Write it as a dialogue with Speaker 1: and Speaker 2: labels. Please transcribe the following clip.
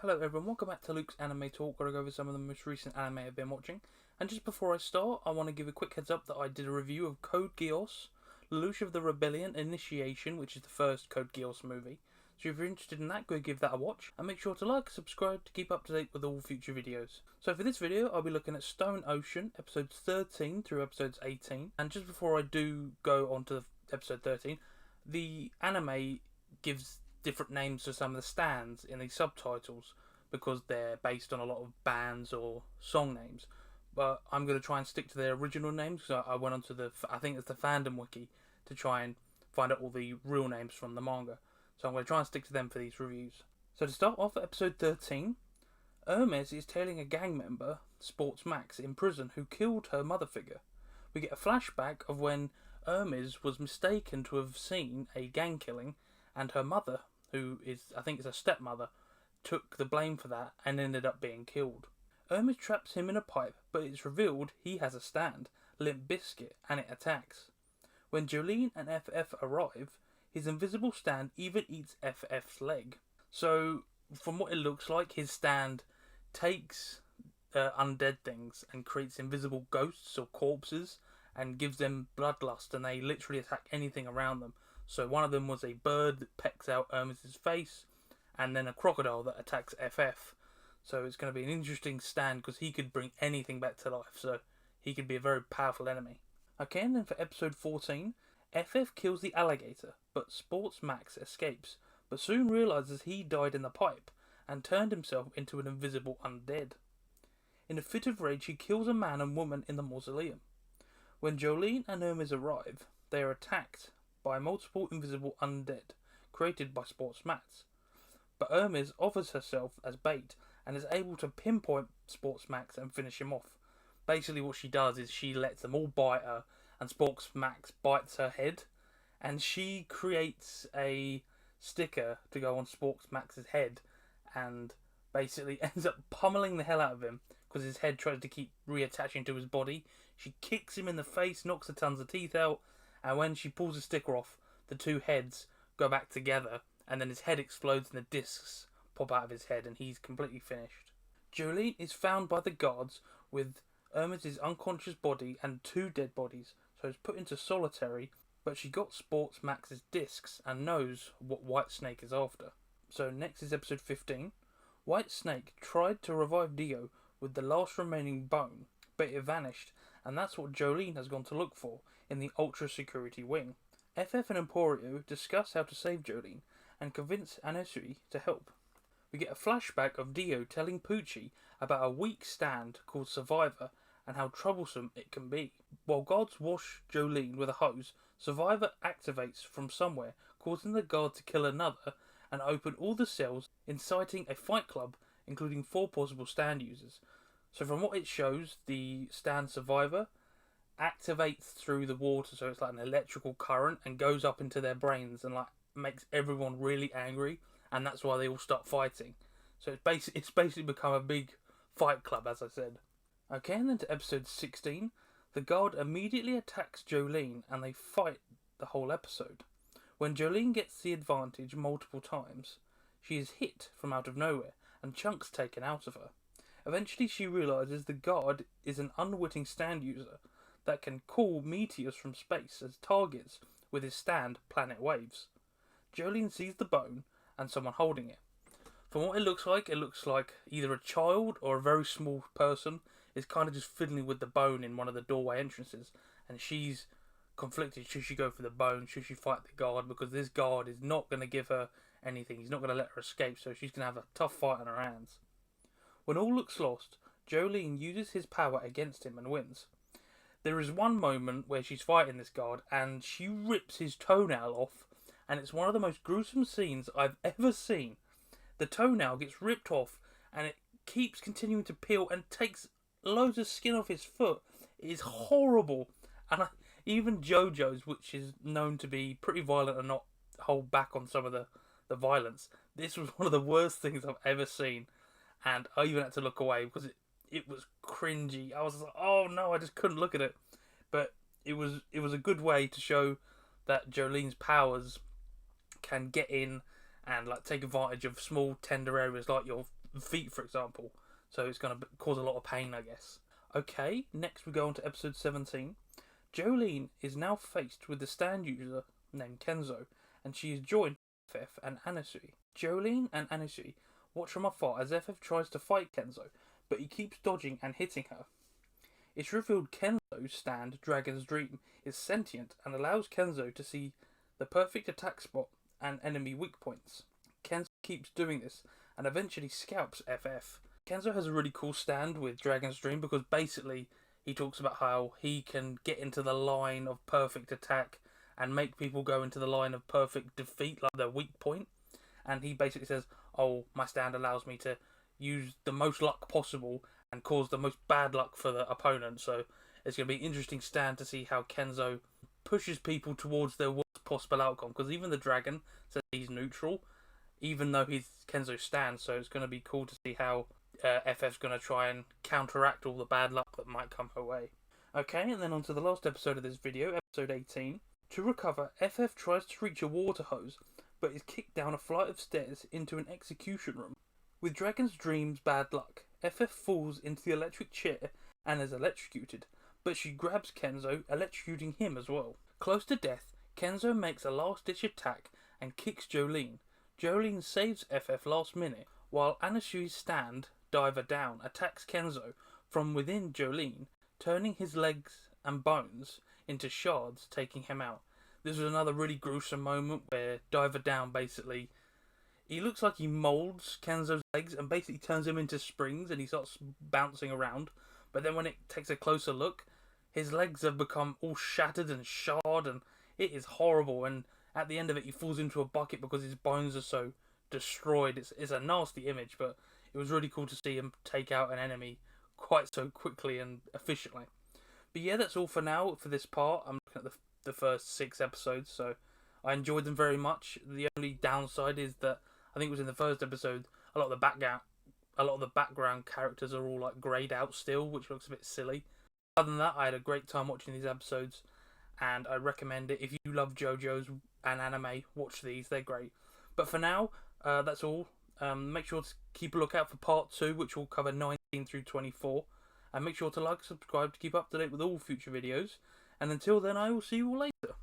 Speaker 1: Hello everyone, welcome back to Luke's Anime Talk, where I go over some of the most recent anime I've been watching. And just before I start, I want to give a quick heads up that I did a review of Code Geass, Lelouch of the Rebellion Initiation, which is the first Code Geass movie. So if you're interested in that, go give that a watch, and make sure to like and subscribe to keep up to date with all future videos. So for this video, I'll be looking at Stone Ocean, episodes 13 through episodes 18. And just before I do go on to episode 13, the anime gives different names to some of the stands in the subtitles because they're based on a lot of bands or song names. But I'm going to try and stick to their original names because I went onto I think it's the fandom wiki to try and find out all the real names from the manga. So I'm going to try and stick to them for these reviews. So to start off, episode 13, Hermes is tailing a gang member, Sports Max, in prison who killed her mother figure. We get a flashback of when Hermes was mistaken to have seen a gang killing, and her mother, who is, I think is her stepmother, took the blame for that and ended up being killed. Hermes traps him in a pipe, but it's revealed he has a stand, Limp Bizkit, and it attacks. When Jolene and FF arrive, his invisible stand even eats FF's leg. So, from what it looks like, his stand takes undead things and creates invisible ghosts or corpses and gives them bloodlust, and they literally attack anything around them. So one of them was a bird that pecks out Hermes' face, and then a crocodile that attacks FF. So it's going to be an interesting stand because he could bring anything back to life, so he could be a very powerful enemy. Okay, and then for episode 14, FF kills the alligator, but Sports Max escapes, but soon realises he died in the pipe, and turned himself into an invisible undead. In a fit of rage, he kills a man and woman in the mausoleum. When Jolene and Hermes arrive, they are attacked by multiple invisible undead, created by Sports Max. But Hermes offers herself as bait, and is able to pinpoint Sports Max and finish him off. Basically what she does is she lets them all bite her, and Sports Max bites her head, and she creates a sticker to go on Sports Max's head, and basically ends up pummeling the hell out of him, because his head tries to keep reattaching to his body. She kicks him in the face, knocks the tons of teeth out, and when she pulls the sticker off, the two heads go back together, and then his head explodes and the discs pop out of his head, and he's completely finished. Jolene is found by the guards with Hermes' unconscious body and two dead bodies, so is put into solitary, but she got Sports Max's discs and knows what White Snake is after. So next is episode 15. White Snake tried to revive Dio with the last remaining bone, but it vanished, and that's what Jolene has gone to look for in the Ultra Security Wing. FF and Emporio discuss how to save Jolene and convince Anesui to help. We get a flashback of Dio telling Poochie about a weak stand called Survivor and how troublesome it can be. While guards wash Jolene with a hose, Survivor activates from somewhere, causing the guard to kill another and open all the cells, inciting a fight club, including 4 possible stand users. So from what it shows, the stand Survivor activates through the water, so it's like an electrical current, and goes up into their brains and like makes everyone really angry, and that's why they all start fighting. So it's basically become a big fight club, as I said. Okay, and then to episode 16, the guard immediately attacks Jolene and they fight the whole episode. When Jolene gets the advantage multiple times, she is hit from out of nowhere and chunks taken out of her. Eventually she realises the guard is an unwitting stand user that can call meteors from space as targets with his stand Planet Waves. Jolene sees the bone and someone holding it. From what it looks like either a child or a very small person is kind of just fiddling with the bone in one of the doorway entrances, and she's conflicted. Should she go for the bone? Should she fight the guard? Because this guard is not going to give her anything. He's not going to let her escape, so she's going to have a tough fight on her hands. When all looks lost, Jolene uses his power against him and wins. There is one moment where she's fighting this guard and she rips his toenail off, and it's one of the most gruesome scenes I've ever seen. The toenail gets ripped off and it keeps continuing to peel and takes loads of skin off his foot. It is horrible. And even JoJo's, which is known to be pretty violent and not hold back on some of the violence, this was one of the worst things I've ever seen. And I even had to look away because it was cringy. I was like, oh no, I just couldn't look at it. But it was a good way to show that Jolene's powers can get in and like take advantage of small tender areas like your feet, for example. So it's going to cause a lot of pain, I guess. Okay, next we go on to episode 17. Jolene is now faced with the stand user named Kenzo, and she is joined by FF and Anasui. Jolene and Anasui watch from afar as FF tries to fight Kenzo, but he keeps dodging and hitting her. It's revealed Kenzo's stand, Dragon's Dream, is sentient and allows Kenzo to see the perfect attack spot and enemy weak points. Kenzo keeps doing this and eventually scalps FF. Kenzo has a really cool stand with Dragon's Dream because basically he talks about how he can get into the line of perfect attack and make people go into the line of perfect defeat, like their weak point. And he basically says, oh, my stand allows me to use the most luck possible and cause the most bad luck for the opponent. So it's going to be an interesting stand to see how Kenzo pushes people towards their worst possible outcome. Because even the dragon says he's neutral, even though he's Kenzo's stand. So it's going to be cool to see how FF's going to try and counteract all the bad luck that might come her way. Okay, and then on to the last episode of this video, episode 18. To recover, FF tries to reach a water hose, but is kicked down a flight of stairs into an execution room. With Dragon's Dream's bad luck, FF falls into the electric chair and is electrocuted, but she grabs Kenzo, electrocuting him as well. Close to death, Kenzo makes a last-ditch attack and kicks Jolene. Jolene saves FF last minute, while Anasui's stand, Diver Down, attacks Kenzo from within Jolene, turning his legs and bones into shards, taking him out. This was another really gruesome moment where Diver Down basically, he looks like he molds Kenzo's legs and basically turns him into springs and he starts bouncing around. But then when it takes a closer look, his legs have become all shattered and charred and it is horrible. And at the end of it, he falls into a bucket because his bones are so destroyed. It's a nasty image, but it was really cool to see him take out an enemy quite so quickly and efficiently. But yeah, that's all for now for this part. I'm looking at the first 6 episodes, so I enjoyed them very much. The only downside is that I think it was in the first episode, a lot of the background characters are all like greyed out still, which looks a bit silly. Other than that, I had a great time watching these episodes, and I recommend it. If you love JoJo's and anime, watch these, they're great. But for now, that's all. Make sure to keep a lookout for part 2, which will cover 19 through 24. And make sure to like and subscribe to keep up to date with all future videos. And until then, I will see you all later.